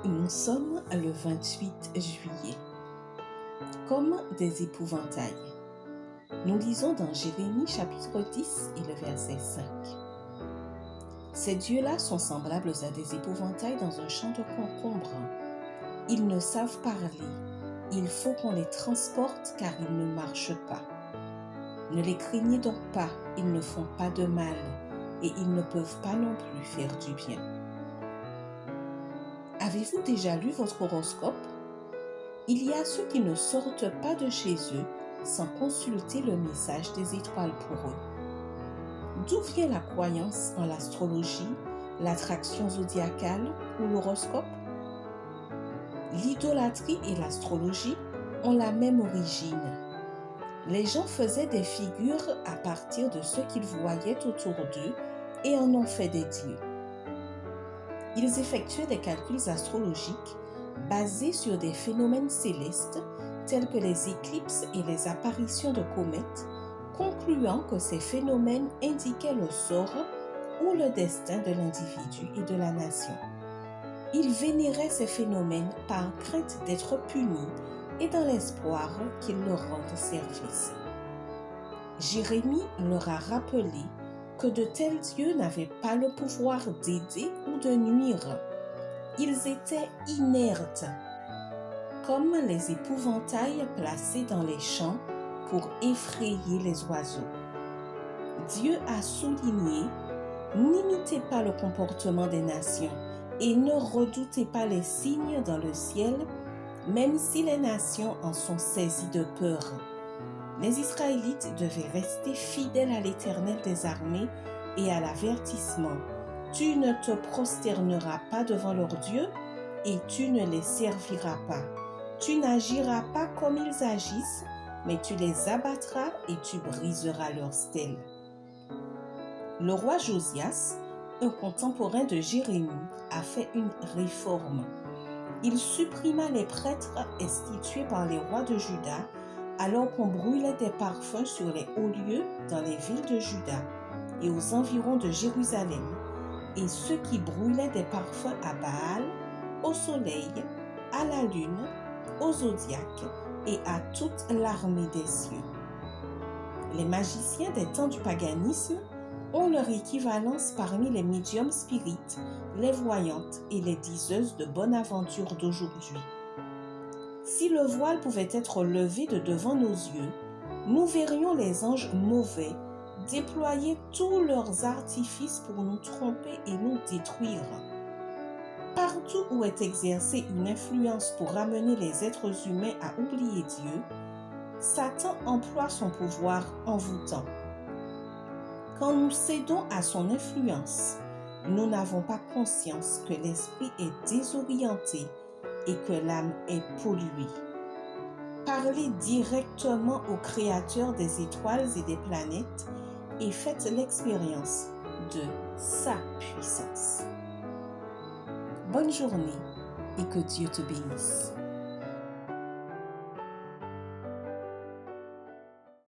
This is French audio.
Nous sommes le 28 juillet. Comme des épouvantails. Nous lisons dans Jérémie chapitre 10 et le verset 5. Ces dieux-là sont semblables à des épouvantails dans un champ de concombre. Ils ne savent parler. Il faut qu'on les transporte car ils ne marchent pas. Ne les craignez donc pas, ils ne font pas de mal et ils ne peuvent pas non plus faire du bien. Avez-vous déjà lu votre horoscope? Il y a ceux qui ne sortent pas de chez eux sans consulter le message des étoiles pour eux. D'où vient la croyance en l'astrologie, l'attraction zodiacale ou l'horoscope? L'idolâtrie et l'astrologie ont la même origine. Les gens faisaient des figures à partir de ce qu'ils voyaient autour d'eux et en ont fait des dieux. Ils effectuaient des calculs astrologiques basés sur des phénomènes célestes tels que les éclipses et les apparitions de comètes, concluant que ces phénomènes indiquaient le sort ou le destin de l'individu et de la nation. Ils vénéraient ces phénomènes par crainte d'être punis et dans l'espoir qu'ils leur rendent service. Jérémie leur a rappelé que de tels dieux n'avaient pas le pouvoir d'aider ou de nuire. Ils étaient inertes, comme les épouvantails placés dans les champs pour effrayer les oiseaux. Dieu a souligné: n'imitez pas le comportement des nations et ne redoutez pas les signes dans le ciel, même si les nations en sont saisies de peur. Les Israélites devaient rester fidèles à l'Éternel des armées et à l'avertissement: tu ne te prosterneras pas devant leurs dieux et tu ne les serviras pas. Tu n'agiras pas comme ils agissent, mais tu les abattras et tu briseras leurs stèles. Le roi Josias, un contemporain de Jérémie, a fait une réforme. Il supprima les prêtres institués par les rois de Juda alors qu'on brûlait des parfums sur les hauts lieux dans les villes de Juda et aux environs de Jérusalem, et ceux qui brûlaient des parfums à Baal, au soleil, à la lune, au zodiaque et à toute l'armée des cieux. Les magiciens des temps du paganisme ont leur équivalence parmi les médiums spirites, les voyantes et les diseuses de bonne aventure d'aujourd'hui. Si le voile pouvait être levé de devant nos yeux, nous verrions les anges mauvais déployer tous leurs artifices pour nous tromper et nous détruire. Partout où est exercée une influence pour ramener les êtres humains à oublier Dieu, Satan emploie son pouvoir envoûtant. Quand nous cédons à son influence, nous n'avons pas conscience que l'esprit est désorienté et que l'âme est polluée. Parlez directement au Créateur des étoiles et des planètes et faites l'expérience de sa puissance. Bonne journée et que Dieu te bénisse.